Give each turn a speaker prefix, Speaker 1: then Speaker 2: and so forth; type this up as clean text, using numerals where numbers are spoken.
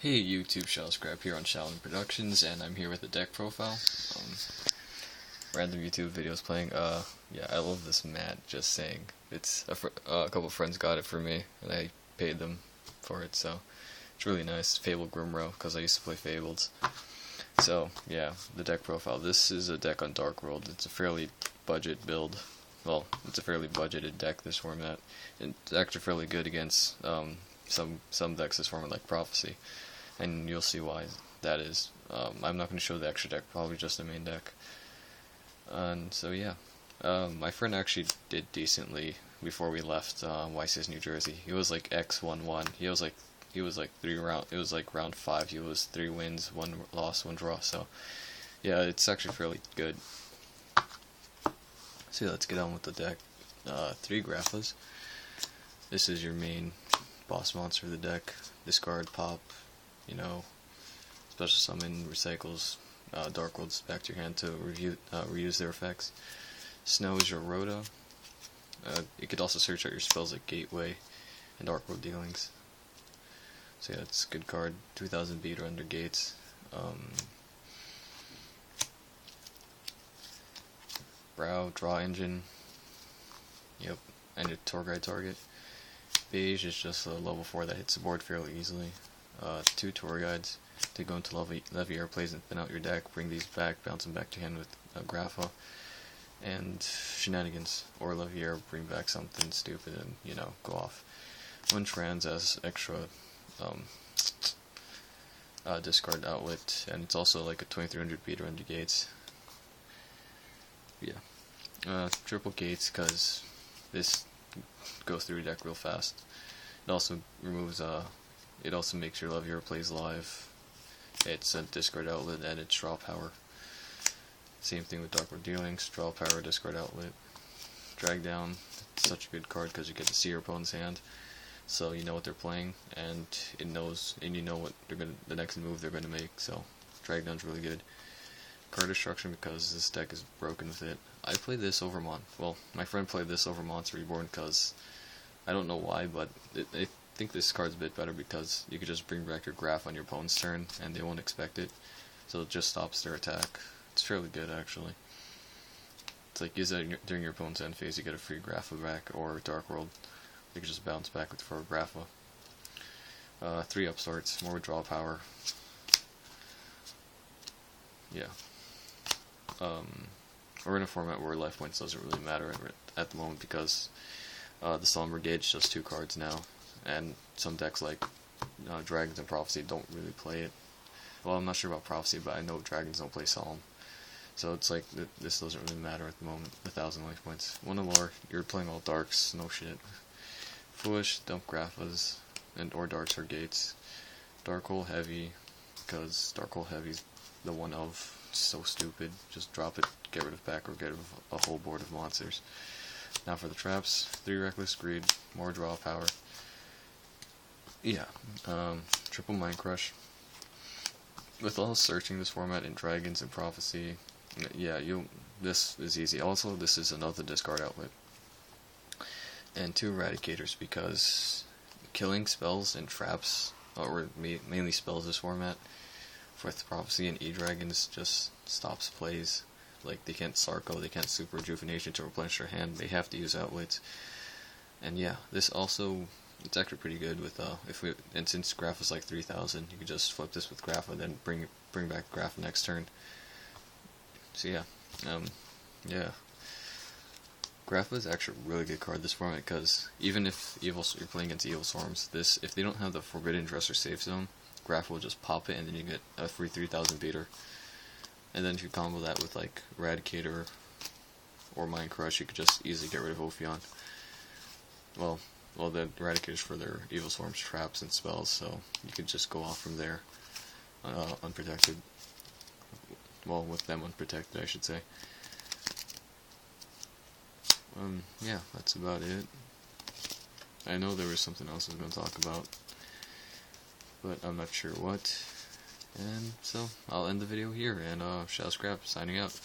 Speaker 1: Hey YouTube, ShadowScrap here on ShaolinProductionz, and I'm here with a deck profile. Random YouTube videos playing. Yeah, I love this mat, just saying. It's a couple of friends got it for me, and I paid them for it, so it's really nice. Fabled Grimrow, because I used to play Fabled. So, yeah, the deck profile. This is a deck on Dark World. It's a fairly budget build. Well, it's a fairly budgeted deck, this format. It's actually fairly good against some decks this format, like Prophecy. And you'll see why that is. I'm not going to show the extra deck, probably just the main deck. And so yeah, my friend actually did decently before we left YCS New Jersey. He was like X11. He was like 3 round. It was like round 5. He was 3 wins, 1 loss, 1 draw. So yeah, it's actually fairly good. So yeah, let's get on with the deck. 3 Graphas. This is your main boss monster of the deck. Discard, pop. You know, special summon, recycles Dark Worlds back to your hand to reuse their effects. Snow is your Rhoda. You could also search out your spells like Gateway and Dark World Dealings. So yeah, it's a good card. 2000 beat or under gates. Brow, draw engine. Yep, and a tour guide target. Beige is just a level 4 that hits the board fairly easily. 2 tour guides to go into Levier plays and thin out your deck, bring these back, bounce them back to hand with Grapha, and Shenanigans, or Levier, bring back something stupid and, you know, go off. 1 trans as extra discard outlet, and it's also like a 2300 beater under gates. Yeah. Triple gates, because this goes through your deck real fast. It also removes it also makes your Levier plays live. It's a discard outlet and it's draw power. Same thing with Dark World Dealings, draw power, discard outlet. Drag down, it's such a good card because you get to see your opponent's hand, so you know what they're playing, and it knows, and you know what the next move they're gonna make. So drag down's really good. Card destruction, because this deck is broken with it. I played this over my friend played this over Monster Reborn because I don't know why, but I think this card's a bit better because you could just bring back your graph on your opponent's turn and they won't expect it, so it just stops their attack. It's fairly good actually. It's like use that during your opponent's end phase, you get a free Grapha back, or Dark World, you can just bounce back with for a Grapha. 3 upstarts, more draw power. Yeah. We're in a format where life points doesn't really matter at the moment because the Solemn Brigade is just 2 cards now, and some decks like Dragons and Prophecy don't really play it. Well, I'm not sure about Prophecy, but I know Dragons don't play Solemn. So it's like, this doesn't really matter at the moment. 1000 life points. 1 Allure, you're playing all Darks, no shit. Foolish, dump Graphas, and or Darks or Gates. Dark Hole Heavy, because Dark Hole Heavy's the one of, so stupid. Just drop it, get rid of back, or get rid of a whole board of monsters. Now for the traps, 3 Reckless Greed, more draw power. Yeah, triple Mind Crush. With all searching this format in Dragons and Prophecy, yeah, this is easy. Also, this is another discard outlet. And 2 Eradicators, because killing spells and traps, or mainly spells this format, with Prophecy and E-Dragons just stops plays. Like, they can't Sarco, they can't Super Rejuvenation to replenish their hand, they have to use outlets. And yeah, this also, it's actually pretty good with, and since Graph is like 3000, you can just flip this with Grapha, then bring back Grapha next turn. So yeah, yeah. Grapha is actually a really good card this format, because even if you're playing against Evil Swarms, if they don't have the Forbidden Dresser safe zone, Grapha will just pop it, and then you get a free 3000 beater. And then if you combo that with like Eradicator or Mind Crush, you could just easily get rid of Ophion. Well, the Eradicators for their Evil Swarms, traps, and spells, so you could just go off from there, unprotected. Well, with them unprotected, I should say. Yeah, that's about it. I know there was something else I was going to talk about, but I'm not sure what. And so, I'll end the video here, and ShadowScrap signing out.